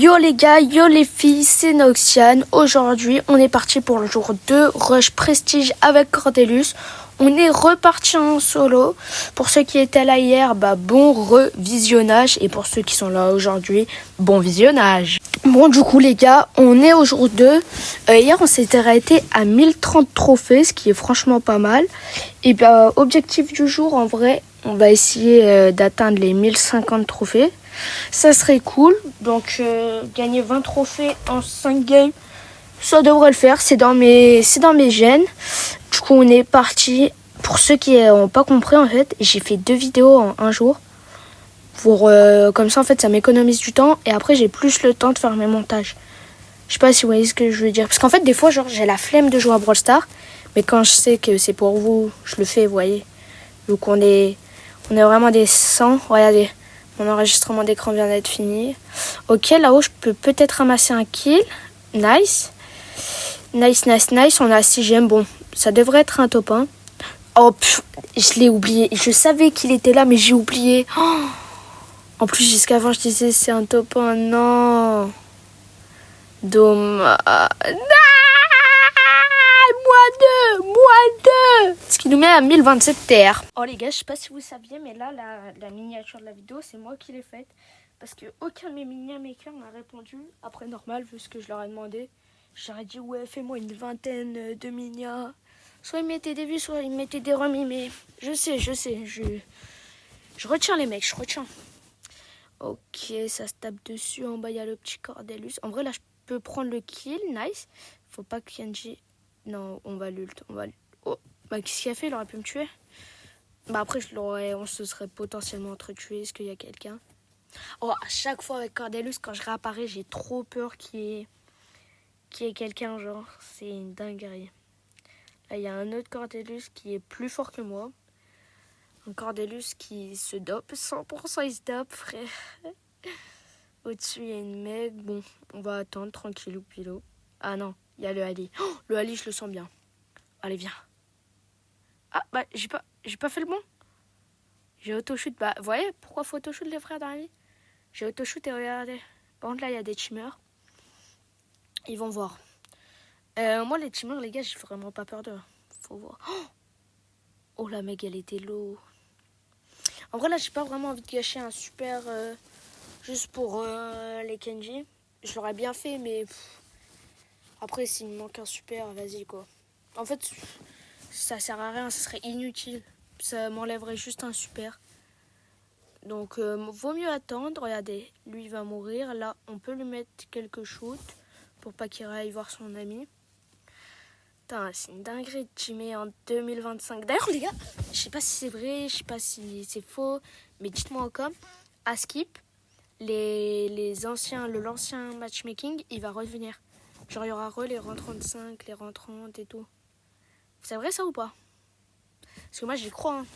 Yo les gars, yo les filles, c'est Noxiane. Aujourd'hui, on est parti pour le jour 2 Rush Prestige avec Cordelius. On est reparti en solo. Pour ceux qui étaient là hier, bon revisionnage. Et pour ceux qui sont là aujourd'hui, bon visionnage. Bon, du coup les gars, on est au jour 2. Hier, on s'était arrêté à 1030 trophées, ce qui est franchement pas mal. Et objectif du jour, en vrai, on va essayer d'atteindre les 1050 trophées. Ça serait cool. Donc gagner 20 trophées en 5 games, ça devrait le faire. C'est dans mes gènes. Du coup on est parti. Pour ceux qui n'ont pas compris, en fait, j'ai fait 2 vidéos en un jour. Pour comme ça en fait ça m'économise du temps. Et après j'ai plus le temps de faire mes montages. Je sais pas si vous voyez ce que je veux dire. Parce qu'en fait des fois genre j'ai la flemme de jouer à Brawl Stars. Mais quand je sais que c'est pour vous, je le fais, vous voyez. Donc on est vraiment des 100. Regardez. Mon enregistrement d'écran vient d'être fini. Ok, là-haut, je peux peut-être ramasser un kill. Nice. Nice. On a 6 gemmes. Bon, ça devrait être un top 1. Oh, je l'ai oublié. Je savais qu'il était là, mais j'ai oublié. Oh, en plus, jusqu'avant, je disais c'est un top 1. Non. Dommage. Moi 2. Ce qui nous met à 1027 TR. Oh les gars, je sais pas si vous saviez, mais là, la miniature de la vidéo, c'est moi qui l'ai faite. Parce que aucun de mes mini-makers m'a répondu. Après, normal, vu ce que je leur ai demandé. J'aurais dit, ouais, fais-moi une vingtaine de minia. Soit ils mettaient des vues, soit ils mettaient des remis. Mais je sais. Je retiens les mecs, je retiens. Ok, ça se tape dessus. En bas, il y a le petit Cordelius. En vrai, là, je peux prendre le kill. Nice. Faut pas que Kenji... Non, on va l'ult. Oh, qu'est-ce qu'il a fait? Il aurait pu me tuer. Après, on se serait potentiellement entretué. Est-ce qu'il y a quelqu'un? Oh, à chaque fois avec Cordelius, quand je réapparais, j'ai trop peur qu'il y ait quelqu'un, genre. C'est une dinguerie. Là, il y a un autre Cordelius qui est plus fort que moi. Un Cordelius qui se dope. 100% il se dope, frère. Au-dessus, il y a une mec. Bon, on va attendre tranquillou pilou. Ah non. Il y a le Ali. Oh, le Ali, je le sens bien. Allez, viens. Ah, j'ai pas fait le bon. J'ai auto-shoot. Vous voyez pourquoi faut auto-shoot, les frères d'Ali? J'ai auto-shoot et regardez. Par contre, là, il y a des teamers. Ils vont voir. Moi, les teamers, les gars, j'ai vraiment pas peur d'eux. Faut voir. Oh, la mec, elle était low. En vrai, là, j'ai pas vraiment envie de gâcher un super... juste pour les Kenji. Je l'aurais bien fait, mais... Après, s'il me manque un super, vas-y, quoi. En fait, ça sert à rien, ça serait inutile. Ça m'enlèverait juste un super. Donc, vaut mieux attendre. Regardez, lui, il va mourir. Là, on peut lui mettre quelques shoots pour pas qu'il aille voir son ami. Putain, c'est une dinguerie de teamer en 2025. D'ailleurs, les gars, je sais pas si c'est vrai, je sais pas si c'est faux, mais dites-moi en com. À Skip, l'ancien matchmaking, il va revenir. Genre, il y aura les rangs 35, les rangs 30 et tout. C'est vrai ça ou pas? Parce que moi, j'y crois. Hein.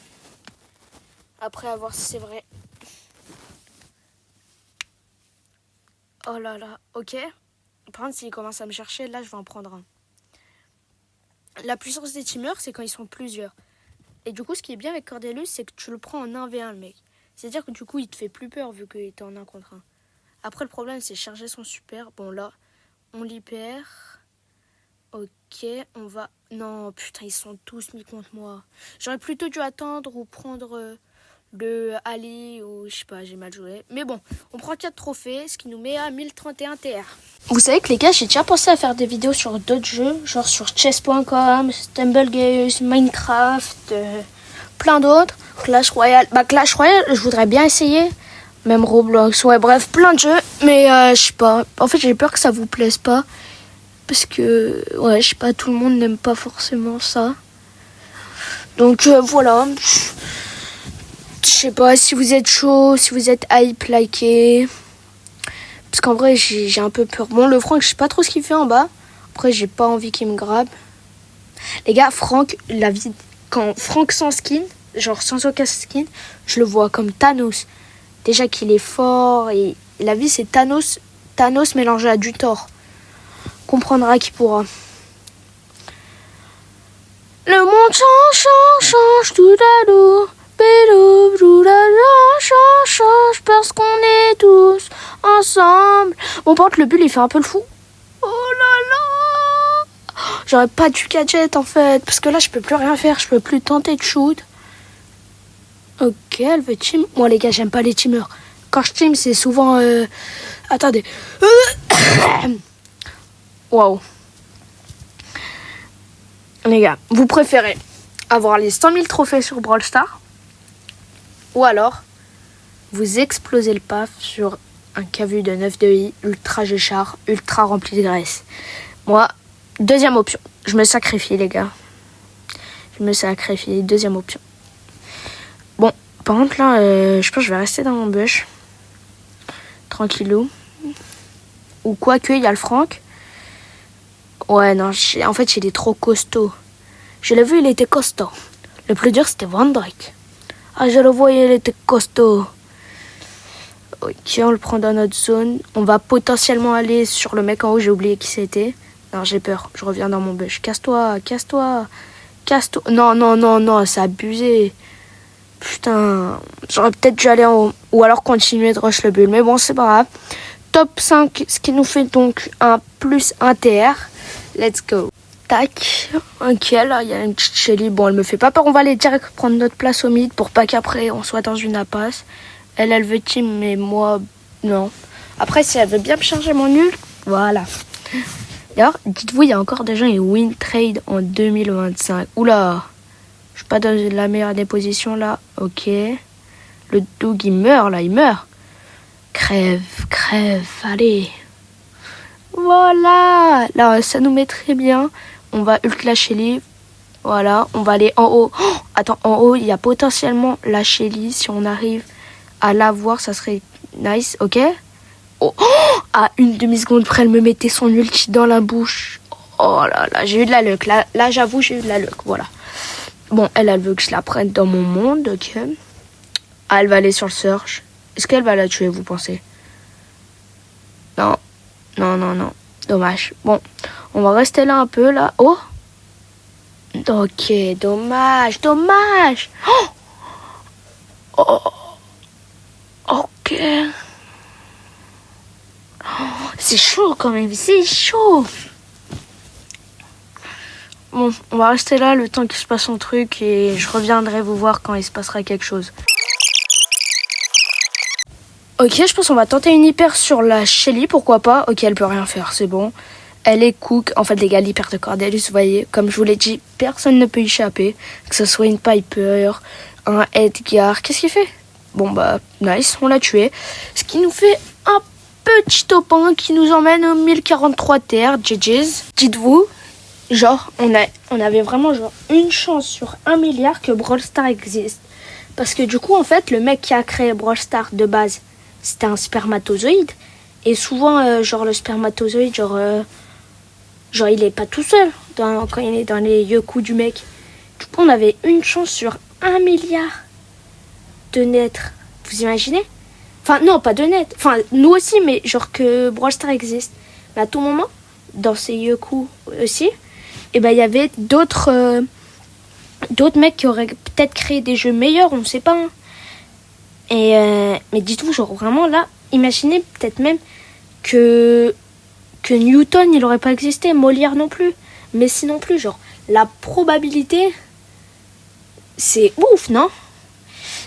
Après, à voir si c'est vrai. Oh là là, ok. Par contre, s'il commence à me chercher, là, je vais en prendre un. La puissance des teamers, c'est quand ils sont plusieurs. Et du coup, ce qui est bien avec Cordelius, c'est que tu le prends en 1v1, le mec. C'est-à-dire que du coup, il te fait plus peur vu qu'il est en 1 contre 1. Après, le problème, c'est charger son super. Bon, là... On l'hyper. Ok, on va... Non, putain, ils sont tous mis contre moi. J'aurais plutôt dû attendre ou prendre le Ali ou je sais pas, j'ai mal joué. Mais bon, on prend 4 trophées, ce qui nous met à 1031 TR. Vous savez que les gars, j'ai déjà pensé à faire des vidéos sur d'autres jeux, genre sur chess.com, Stumbleguys, Minecraft, plein d'autres. Clash Royale. Clash Royale, je voudrais bien essayer. Même Roblox, ouais, bref, plein de jeux. Mais je sais pas. En fait, j'ai peur que ça vous plaise pas. Parce que, ouais, je sais pas, tout le monde n'aime pas forcément ça. Donc, voilà. Je sais pas si vous êtes chaud, si vous êtes hype, likez. Parce qu'en vrai, j'ai un peu peur. Bon, le Franck, je sais pas trop ce qu'il fait en bas. Après, j'ai pas envie qu'il me grabe. Les gars, Franck, quand Franck sans skin, genre sans aucun skin, je le vois comme Thanos. Déjà qu'il est fort et la vie c'est Thanos mélangé à du Thor. Comprendra qui pourra. Le monde change tout à l'heure. Change parce qu'on est tous ensemble. Bon, par contre, le bull, il fait un peu le fou. Oh là là. J'aurais pas dû gadget, en fait. Parce que là, je peux plus rien faire. Je peux plus tenter de shoot. Ok, elle veut team. Moi, les gars, j'aime pas les teamers. Quand je team, c'est souvent... Attendez. Waouh. Les gars, vous préférez avoir les 100 000 trophées sur Brawl Stars ou alors vous explosez le paf sur un KV de 9 de I, ultra Géchard, ultra rempli de graisse. Moi, deuxième option. Je me sacrifie, les gars. Je me sacrifie. Deuxième option. Bon, par contre, là, je pense que je vais rester dans mon bush. Tranquillou. Ou quoi que, il y a le Franck. Ouais, non, en fait, il est trop costaud. Je l'ai vu, il était costaud. Le plus dur, c'était Van Dyke. Ah, je le voyais, il était costaud. Ok, on le prend dans notre zone. On va potentiellement aller sur le mec en haut, j'ai oublié qui c'était. Non, j'ai peur, je reviens dans mon bush. Casse-toi, casse-toi, casse-toi. Non, non, non, non, c'est abusé. Putain, j'aurais peut-être dû aller en haut. Ou alors continuer de rush le bull. Mais bon, c'est pas grave. Top 5, ce qui nous fait donc un plus 1 TR. Let's go. Tac. Ok, là, il y a une petite Shelly. Bon, elle me fait pas peur. On va aller direct prendre notre place au mid pour pas qu'après on soit dans une impasse. Elle veut team, mais moi, non. Après, si elle veut bien me charger mon nul, voilà. D'ailleurs, dites-vous, il y a encore des gens qui win trade en 2025. Oula. Je suis pas dans la meilleure des positions, là. Ok. Le Doug, il meurt, là. Il meurt. Crève, crève. Allez. Voilà. Là, ça nous met très bien. On va ult la Shelly. Voilà. On va aller en haut. Oh, attends, en haut, il y a potentiellement la Shelly. Si on arrive à la voir, ça serait nice. Ok. Oh, à une demi-seconde près, elle me mettait son ulti dans la bouche. Oh là là, j'ai eu de la luck. Là j'avoue, j'ai eu de la luck. Voilà. Bon, elle veut que je la prenne dans mon monde. Ok. Ah, elle va aller sur le search. Est-ce qu'elle va la tuer, vous pensez? Non. Non, non, non. Dommage. Bon, on va rester là un peu, là. Oh. Ok, dommage, dommage. Oh. Oh. Ok. Oh, c'est chaud quand même, c'est chaud. Bon, on va rester là le temps qu'il se passe un truc et je reviendrai vous voir quand il se passera quelque chose. Ok, je pense qu'on va tenter une hyper sur la Shelly, pourquoi pas. Ok, elle peut rien faire, c'est bon. Elle est cook. En fait, les gars, l'hyper de Cordelius, vous voyez, comme je vous l'ai dit, personne ne peut y échapper. Que ce soit une Piper, un Edgar. Qu'est-ce qu'il fait? Bon, bah, nice, on l'a tué. Ce qui nous fait un petit topin qui nous emmène au 1043 TR. GG's. Dites-vous, genre, on avait vraiment genre une chance sur 1 milliard que Brawl Stars existe. Parce que du coup, en fait, le mec qui a créé Brawl Stars de base, c'était un spermatozoïde. Et souvent, genre, le spermatozoïde, genre, il est pas tout seul quand il est dans les yoku du mec. Du coup, on avait une chance sur 1 milliard de naître. Vous imaginez? Enfin, non, pas de naître. Enfin, nous aussi, mais genre que Brawl Stars existe. Mais à tout moment, dans ces yoku aussi, et ben, il y avait d'autres mecs qui auraient peut-être créé des jeux meilleurs, on ne sait pas. Hein. Mais dites-vous, genre vraiment là, imaginez peut-être même que Newton, il n'aurait pas existé, Molière non plus, Messi non plus. Genre, la probabilité, c'est ouf, non?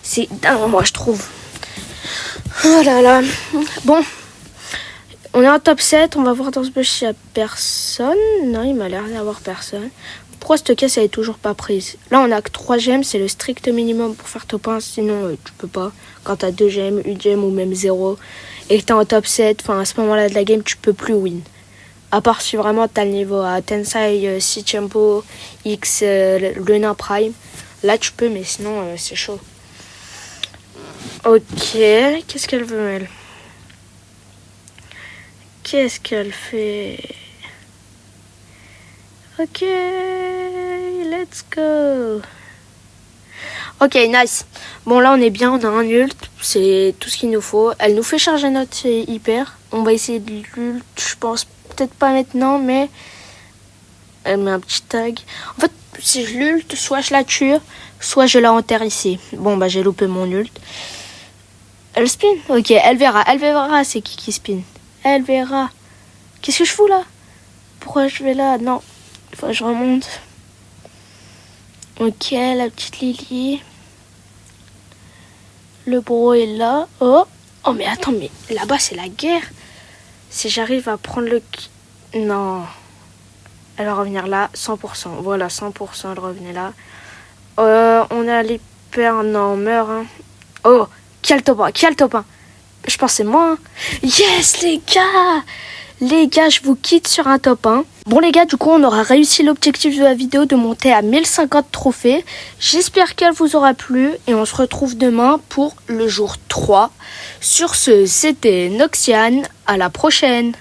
C'est dingue, moi, je trouve. Oh là là. Bon, on est en top 7, on va voir dans ce bush s'il n'y a personne. Non, il m'a l'air d'y avoir personne. Pourquoi cette caisse elle est toujours pas prise? Là on a que 3 gemmes, c'est le strict minimum pour faire top 1, sinon tu peux pas. Quand t'as 2 gemmes, 1 gemme ou même 0 et que t'es en top 7, enfin à ce moment-là de la game tu peux plus win. À part si vraiment t'as le niveau à Tensai, Sichampo, X, le nain Prime, là tu peux mais sinon c'est chaud. Ok, qu'est-ce qu'elle veut elle? Qu'est-ce qu'elle fait? Ok, let's go. Ok, nice. Bon, là, on est bien, on a un ult. C'est tout ce qu'il nous faut. Elle nous fait charger notre hyper. On va essayer de l'ult. Je pense peut-être pas maintenant, mais... Elle met un petit tag. En fait, si je l'ult, soit je la tue, soit je la enterre ici. Bon, bah, j'ai loupé mon ult. Elle spin? Ok, elle verra c'est qui spin. Elle verra. Qu'est-ce que je fous là? Pourquoi je vais là? Non, il faut que je remonte. Ok, la petite Lily. Le bro est là. Oh, mais attends, mais là-bas c'est la guerre. Si j'arrive à prendre le... Non. Elle va revenir là, 100%. Voilà, 100%, elle revenait là. On a l'hyper... Non, meurt. Hein. Oh, qui a le top 1? Je pense que c'est moi. Hein. Yes, les gars! Les gars, je vous quitte sur un top 1. Bon les gars, du coup, on aura réussi l'objectif de la vidéo de monter à 1050 trophées. J'espère qu'elle vous aura plu et on se retrouve demain pour le jour 3. Sur ce, c'était Noxian. À la prochaine!